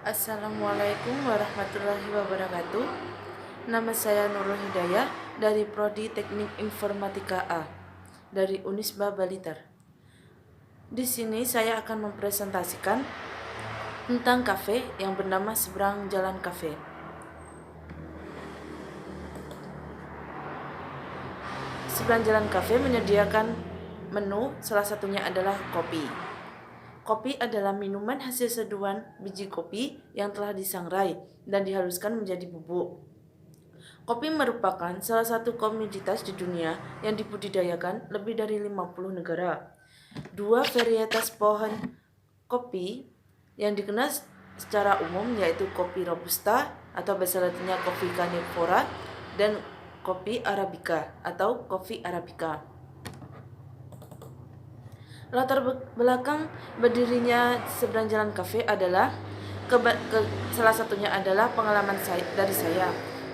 Assalamualaikum warahmatullahi wabarakatuh. Nama saya Nurul Hidayah dari Prodi Teknik Informatika A dari Unisba Blitar. Di sini saya akan mempresentasikan tentang kafe yang bernama Seberang Jalan Cafe. Seberang Jalan Cafe menyediakan menu, salah satunya adalah kopi. Kopi adalah minuman hasil seduhan biji kopi yang telah disangrai dan dihaluskan menjadi bubuk. Kopi merupakan salah satu komoditas di dunia yang dibudidayakan lebih dari 50 negara. Dua varietas pohon kopi yang dikenal secara umum yaitu kopi robusta atau bahasa latinnya kopi canifora dan kopi arabica atau kopi arabica. Latar belakang berdirinya Seberang Jalan Cafe adalah salah satunya adalah pengalaman saya.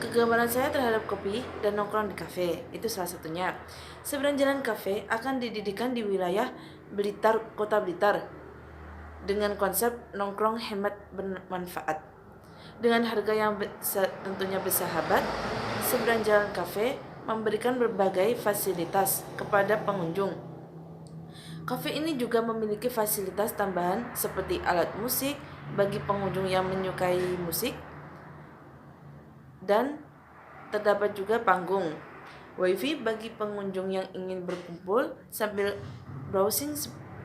Kegemaran saya terhadap kopi dan nongkrong di kafe, itu salah satunya. Seberang Jalan Cafe akan didirikan di wilayah Blitar, Kota Blitar, dengan konsep nongkrong hemat bermanfaat. Dengan harga yang tentunya bersahabat, Seberang Jalan Cafe memberikan berbagai fasilitas kepada pengunjung. Kafe ini juga memiliki fasilitas tambahan seperti alat musik bagi pengunjung yang menyukai musik, dan terdapat juga panggung, wifi bagi pengunjung yang ingin berkumpul sambil browsing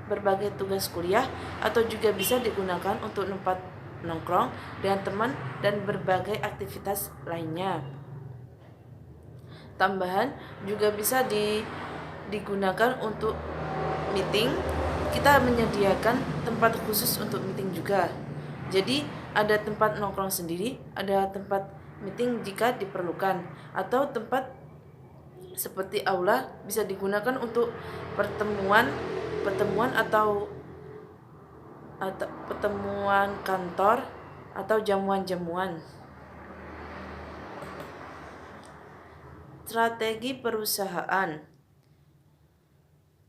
berbagai tugas kuliah, atau juga bisa digunakan untuk tempat nongkrong dengan teman dan berbagai aktivitas lainnya. Tambahan juga bisa digunakan untuk meeting. Kita menyediakan tempat khusus untuk meeting juga. Jadi ada tempat nongkrong sendiri, ada tempat meeting jika diperlukan, atau tempat seperti aula bisa digunakan untuk pertemuan atau pertemuan kantor atau jamuan-jamuan. Strategi perusahaan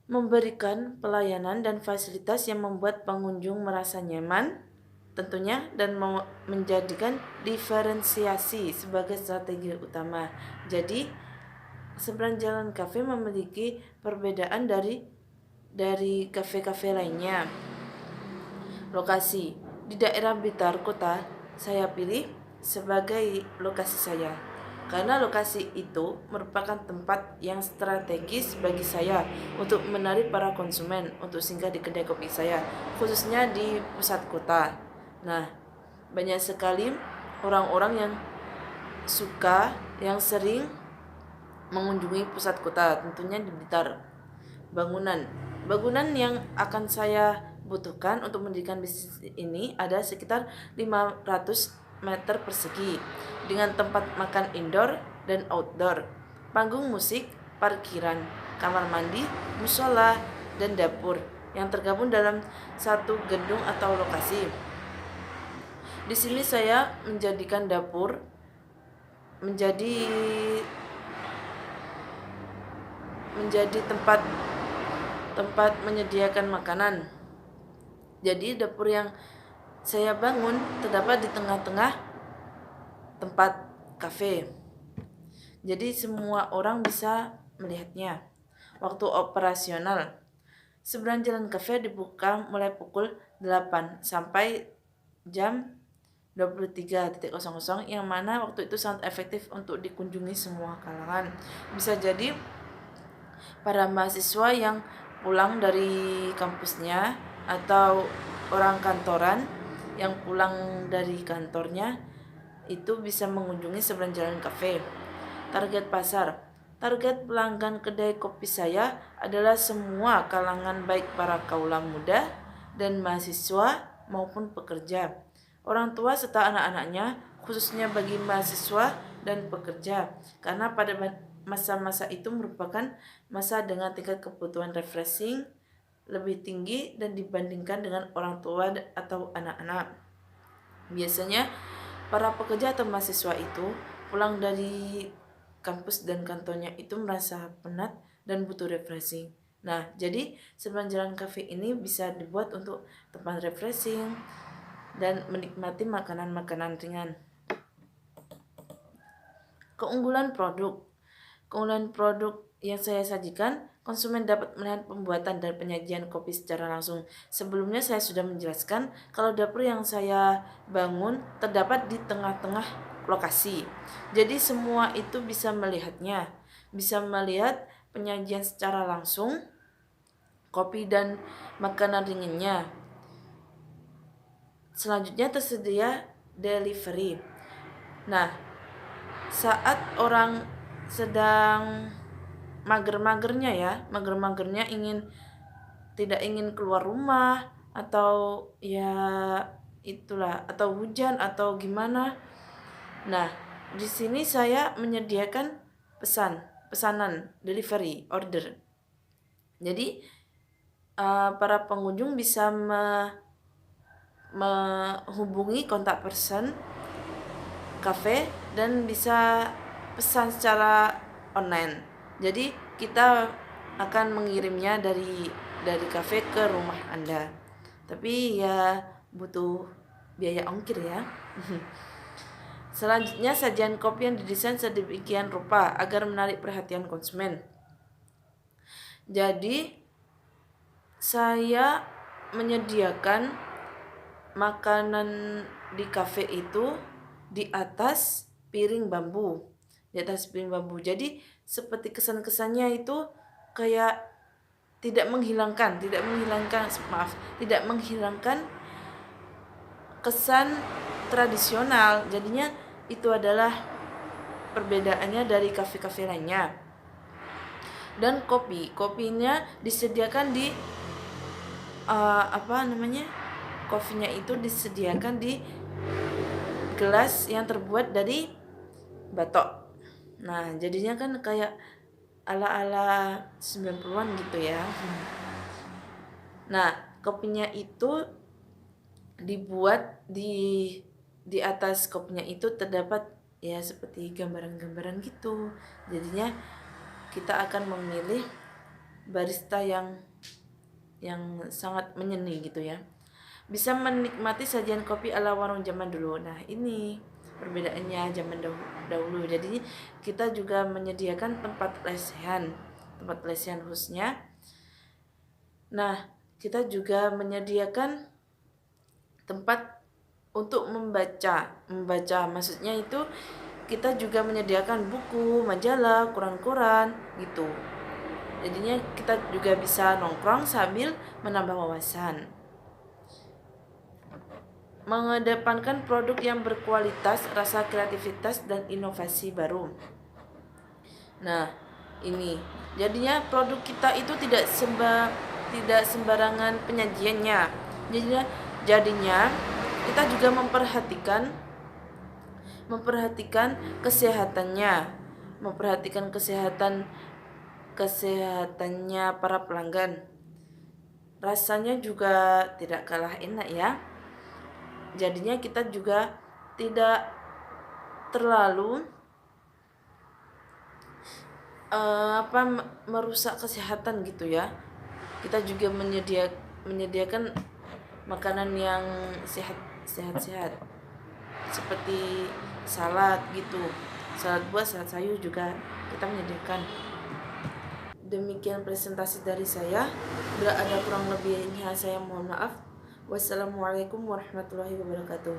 memberikan pelayanan dan fasilitas yang membuat pengunjung merasa nyaman tentunya, dan menjadikan diferensiasi sebagai strategi utama. Jadi Seberang Jalan Cafe memiliki perbedaan dari kafe-kafe lainnya. Lokasi di daerah Blitar Kota saya pilih sebagai lokasi saya, karena lokasi itu merupakan tempat yang strategis bagi saya untuk menarik para konsumen untuk singgah di kedai kopi saya, khususnya di pusat kota. Nah, banyak sekali orang-orang yang sering mengunjungi pusat kota, tentunya di Blitar. Bangunan yang akan saya butuhkan untuk mendirikan bisnis ini ada sekitar 500 meter persegi dengan tempat makan indoor dan outdoor, panggung musik, parkiran, kamar mandi, musola, dan dapur yang tergabung dalam satu gedung atau lokasi. Di sini saya menjadikan dapur menjadi tempat menyediakan makanan. Jadi dapur yang saya bangun terdapat di tengah-tengah tempat kafe. Jadi semua orang bisa melihatnya. Waktu operasional Seberang Jalan Cafe dibuka mulai pukul 8 sampai jam 23.00, yang mana waktu itu sangat efektif untuk dikunjungi semua kalangan. Bisa jadi para mahasiswa yang pulang dari kampusnya atau orang kantoran yang pulang dari kantornya itu bisa mengunjungi Seberang Jalan Cafe. Target pasar. Target pelanggan kedai kopi saya adalah semua kalangan, baik para kaula muda dan mahasiswa maupun pekerja, orang tua serta anak-anaknya, khususnya bagi mahasiswa dan pekerja, karena pada masa-masa itu merupakan masa dengan tingkat kebutuhan refreshing lebih tinggi dan dibandingkan dengan orang tua atau anak-anak. Biasanya para pekerja atau mahasiswa itu pulang dari kampus dan kantornya itu merasa penat dan butuh refreshing. Nah, jadi Seberang Jalan Cafe ini bisa dibuat untuk tempat refreshing dan menikmati makanan-makanan ringan. Keunggulan produk. Keunggulan produk yang saya sajikan, konsumen dapat melihat pembuatan dan penyajian kopi secara langsung. Sebelumnya saya sudah menjelaskan kalau dapur yang saya bangun terdapat di tengah-tengah lokasi. Jadi semua itu bisa melihatnya, bisa melihat penyajian secara langsung, kopi dan makanan ringannya. Selanjutnya tersedia delivery. Nah, saat orang sedang mager-magernya tidak ingin keluar rumah, atau ya itulah, atau hujan atau gimana. Nah, di sini saya menyediakan pesanan delivery order. Jadi para pengunjung bisa menghubungi kontak person cafe dan bisa pesan secara online. Jadi kita akan mengirimnya dari kafe ke rumah Anda. Tapi ya butuh biaya ongkir ya. Selanjutnya, sajian kopi yang didesain sedemikian rupa agar menarik perhatian konsumen. Jadi saya menyediakan makanan di kafe itu di atas piring bambu. Jadi seperti kesan-kesannya itu kayak tidak menghilangkan kesan tradisional. Jadinya itu adalah perbedaannya dari kafe-kafe lainnya. Dan kopinya disediakan di kopinya itu disediakan di gelas yang terbuat dari batok. Nah, jadinya kan kayak ala-ala 90-an gitu ya. Nah, kopinya itu dibuat di atas kopinya itu terdapat ya seperti gambaran-gambaran gitu. Jadinya kita akan memilih barista yang sangat menyeni gitu ya. Bisa menikmati sajian kopi ala warung zaman dulu. Nah, ini perbedaannya zaman dahulu. Jadi kita juga menyediakan tempat lesehan khususnya. Nah, kita juga menyediakan tempat untuk membaca. Maksudnya itu kita juga menyediakan buku, majalah, koran-koran gitu. Jadinya kita juga bisa nongkrong sambil menambah wawasan. Mengedepankan produk yang berkualitas, rasa kreativitas dan inovasi baru. Nah, ini jadinya produk kita itu tidak sembarangan penyajiannya. Jadinya kita juga memperhatikan kesehatannya, kesehatannya para pelanggan. Rasanya juga tidak kalah enak ya. Jadinya kita juga tidak terlalu merusak kesehatan gitu ya. Kita juga menyediakan makanan yang sehat seperti salad gitu, salad buah, salad sayur juga kita menyediakan. Demikian presentasi dari saya. Bila ada kurang lebihnya saya mohon maaf. Wassalamualaikum warahmatullahi wabarakatuh.